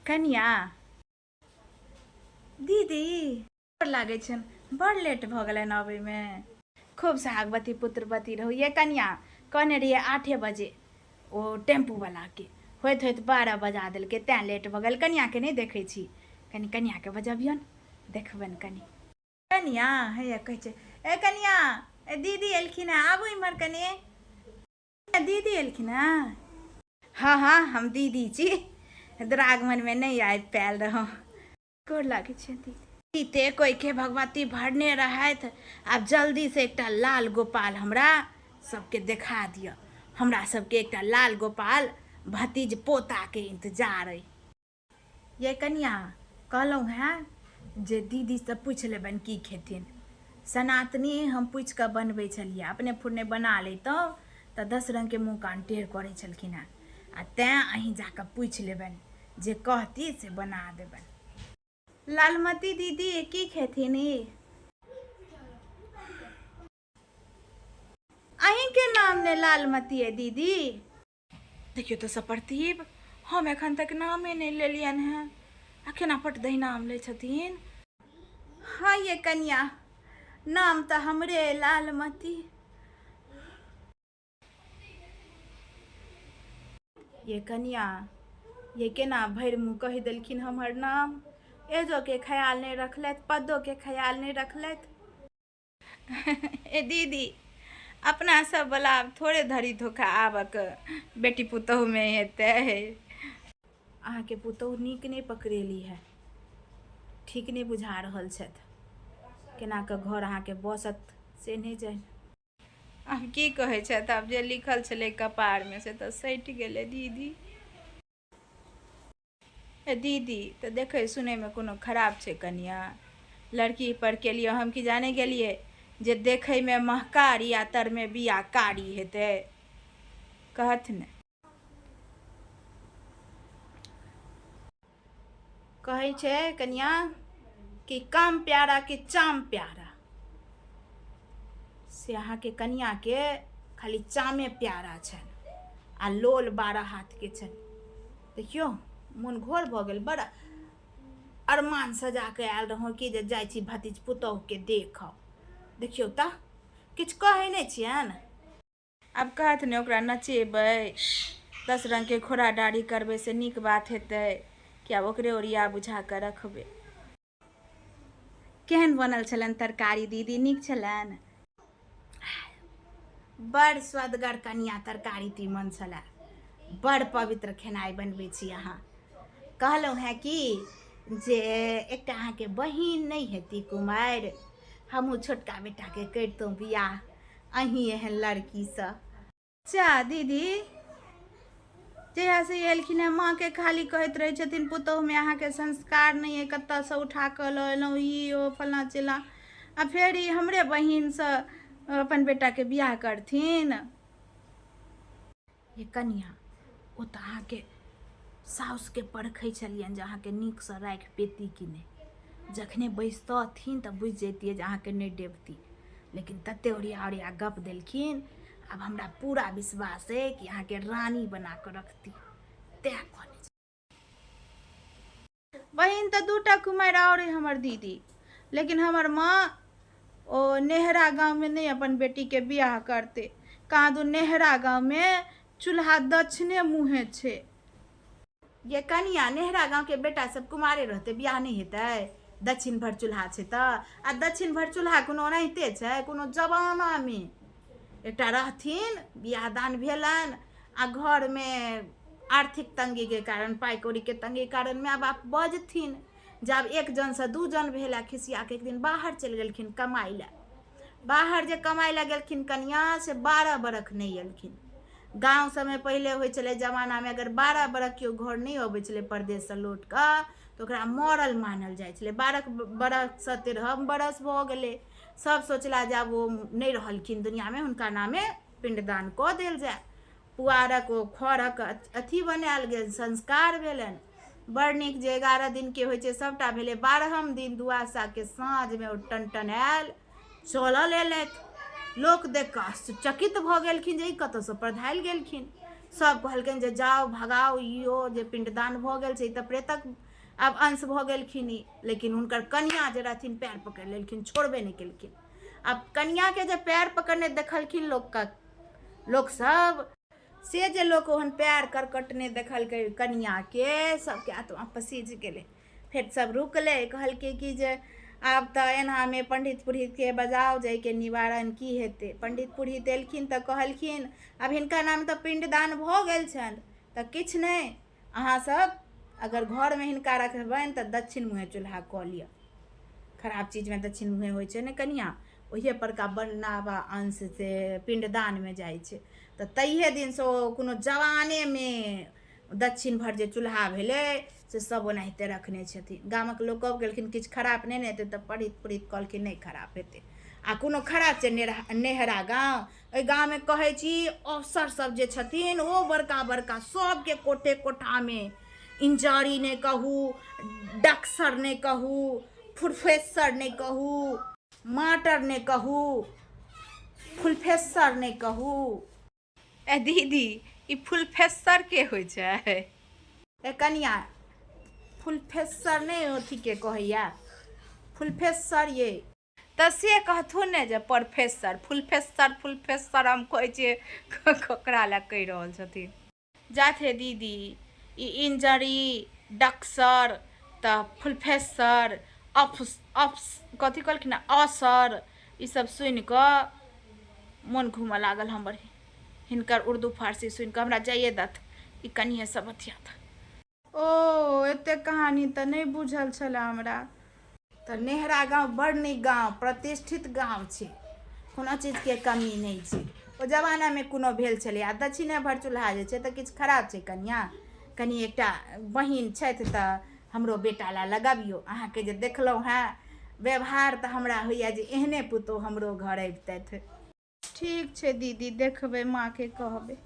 कनिया दीदी गोर लागै छन, बड़ लेट भ गेलन अबै में। खूब सागवती पुत्रवती रहू। ये कनिया कहने रहिए 8 बजे ओ टेम्पू वाला के, होइत होइत 12 बजा देलकै, तैं लेट भ गेल। कनिया के नहीं देखै छी, कनि कनिया के बजबियन, देखबन कनि। कनिया हैया कहै छै, ए कनिया ए दीदी एलखिन है, आबू इम्हर कनि। दीदी एलखिन है? हाँ हाँ हम दीदी छी, दुरागमन में नहीं आबि पायल रहूँ। गोर लागै छै दीदी। ते कोई के भगवती भरने रहत, आब जल्दी से एकटा लाल गोपाल हमरा सबके देखा दिया। हमरा सबके एकटा लाल गोपाल भतीज पोता के इंतजार है। ये कनिया कहलौं हैं जे दीदी से पूछ लेबन की खेथिन। सनातनी हम पूछ के बनबै छलिए, अपने फुरने बना लेतौं तऽ 10 रंग के मुँह कान टेढ़ करै छलखिन हैं, आ तैं अहीं जाके पूछ लेबन, जे कहती से बना देबन। लालमती दीदी की खेथिन? अहीं के नाम ने लालमती है दीदी? देखियो तो सप्रतीप, हम एखन तक नामे नहीं लेलियन हैं, अखना पट दही नाम ले छथिन। हाँ ये कन्या, नाम तो हमरे लालमती। ये कन्या ये केना भैर मुँह कह देलखिन हमर नाम, एजो के ख्याल नहीं रखलत, पदो के ख्याल नहीं रखलत। ए दीदी अपना सब वाला थोड़े धरी धोखा आबक बेटी पुतहु में हेतै। अहाँ के पुतहु नीक नहीं पकड़ेली है, ठीक नहीं बुझा रहल छथि, केना के घर अहाँ के बसत से नहीं जान। आब की कहै छथि, आब जे लिखल छलै कपार में से तऽ सटि गेलै दीदी। ए दीदी तऽ देखै सुनै में कोनो खराब छै कनिया? लड़की पर के लिए हम की जाने गेलिए जे देखै में महकारी आ तर में बिया कारी हेतै, कहत ने। कहै छै कनिया कि काम प्यारा कि चाम प्यारा, से अहाँ के कनिया के खाली चामे प्यारा छन, आ लोल 12 हाथ के छन। देखियो मन घोर भ गेल, बड़ा अरमान सजा के आयल रहूँ कि जे जाइ छी भतीज पुतहु के देखब। देखियो तऽ किछु कहै नहीं छियन। आब कहत ने ओकरा नचेबै, 10 रंग के खोरा डाढ़ी करबै से नीक बात हेतै कि आब ओकरे ओरिया बुझा के रखबै। केहन बनल छलन तरकारी दीदी, नीक छलन? बड़ स्वदगर कनिया तरकारी तीमन छला, बड़ पवित्र खेनाई बनबै छी अहाँ। कहलौं हैं कि जे एकटा अहाँ के बहिन नहीं हेती कुमारि, हमहूँ छोटका बेटा के करितौं बियाह अहीं एहन लड़की से। अच्छा दीदी जहिया से एलखिन है माँ के खाली कहत रहे छथिन पुतहु में अहाँ के संस्कार नहीं है, कत्ता से उठा के ल एलौं ई ओ फलना चिल्ला, आ फेर ई हमरे बहिन से अपन बेटा के बियाह करथिन। ये कनिया ओ तऽ अहाँ के साउस के परखै छलियन जे अहाँ के नीक से राखि पेती कि नहीं। जखने बैसतथिन तऽ बुझि जैतियै जे अहाँ के नहीं डेबती, लेकिन तते ओरिया ओरिया गप देलखिन, अब हमरा पूरा विश्वास है कि अहाँ के रानी बना के रखती, तैं कहने छी। बहिन तऽ 2टा कुमारि और है हमर दीदी, लेकिन हमर माँ ओ नेहरा गांव में नहीं अपन बेटी के बियाह करते। कहाँ दू नेहरा गांव में चूल्हा दक्षिणे मुँहे छे। ये कनिया नेहरा गांव के बेटा सब कुमारे रहते, बियाह नहीं हेतै? दक्षिण भर चूल्हा छे तऽ, आ दक्षिण भर चूल्हा कोनो ओनाहिते छै, कोनो जमाना में एकटा रहथिन, बियाह दान भेलन, आ घर में आर्थिक तंगी के कारण, पाई कौड़ी के तंगी के कारण माय बाप बजथिन। जब 1 जन से 2 जन भेला, खिसिया के एक दिन बाहर चल गेलखिन कमाई ला। बाहर जे कमाई ला गेलखिन कनिया से 12 बरख नहीं एलखिन। गाँव सब में पहले हो चले जमाना में अगर 12 बरख क्यों घर नहीं अबै छलै परदेश से लौट कऽ तऽ ओकरा मरल मानल जाइ छलै। 12 बरख से 13 बरस भ गेलै, सब सोचला जब वो नहीं रहलखिन दुनिया में, हुनका नामे पिंडदान कऽ देल जाय। पुआरक ओ खरक अथी बनायल गेल, संस्कार भेलन। बड़ नीक जे 11 दिन के होइ छै सबटा भेलै। 12हम दिन दुआसा के साँझ में ओ टनटनायल चलल एलथि। लोक देख कऽ आश्चर्यचकित भऽ गेलखिन जे ई कतऽ से पढ़ायल गेलखिन। सब कहलखिन जे जाओ भगाओ इो जे पिंडदान भऽ गेल छै तऽ प्रेतक आब अंश भऽ गेलखिन। लेकिन हुनकर कन्या जे रहथिन पैर पकड़ि लेलखिन, छोड़बे नहीं केलखिन। अब कन्या के जे पैर पकड़ने देखलखिन लोग सब से जे लोग ओहन पैर करकटने देखलकै कन्या के, सबके आत्मा पसीज गेलै। फिर सब रुकले, कहलकै कि जे आब तऽ एनामे पंडित पुरोहित के बजाओ जाइके निवारण की हेतै। पंडित पुरोहित एलखिन तऽ कहलखिन आब हिनका नाम तऽ पिंडदान भऽ गेल छनि तऽ किछु नहीं, अहाँ सब अगर घर में हिनका रखबनि तऽ दक्षिण मुँहे चूल्हा कऽ लिअ। खराब चीज में दक्षिण मुँहे होइ छै ने कनिया, ओहे परका बनावा अंश से पिंडदान में जाइ छै। तऽ तहिए दिन से कोनो जवाने में दक्षिण भर जे चूल्हा भेलै से सब ओनाहिते रखने छथिन। गामक लोग कब गेलखिन किछु खराब नहीं ने हेतै तऽ पंडित पुरोहित कहलखिन नहीं खराब हेतै। आ कोनो खराब छै नेहरा गाँव, ओहि गाँव में कहै छी अफसर सब जे छथिन ओ बड़का बड़का सबके कोठे कोठा में इंजरी नहीं कहू, डॉक्टर नहीं कहू, प्रोफेसर नहीं कहू, मास्टर नहीं कहू, प्रोफेसर नहीं कहू। ए दीदी ई प्रोफेसर के होइ छै? ए कनिया प्रोफेसर नहीं अथी के कहैया, प्रोफेसर ये तऽ से कहथुन ने जे प्रोफेसर प्रोफेसर हम कहै छियै ककरा लए कहि रहल छथिन। जाथे दीदी ई इंजरी डॉक्टर तऽ प्रोफेसर कथी कहलखिन असर, ई सब सुनि कऽ मन घूमऽ लागल हमर। हिनकर उर्दू फारसी सुनि कऽ हमरा जाइए दत ई कनिए सब अथियात। ओ एते कहानी तऽ नहीं बुझल छलै हमरा। तऽ नेहरा गाँव बड़ नीक गाँव, प्रतिष्ठित गाँव छै, कोनो चीजके कमी नहीं छै। ओ जमाना में कोनो भेल छलै। आ दक्षिणे भर चूल्हा जे छै तऽ किछु खराब छै कनिया? कनि एकटा बहिन छथि तऽ हमरो बेटा ला लगाबियो। अहाँके जे देखलहुँ हैं व्यवहार तऽ हमरा होइया जे एहने पुतोह हमरो घर अबितथि। ठीक छै दीदी, देखबै, माँ के कहबै।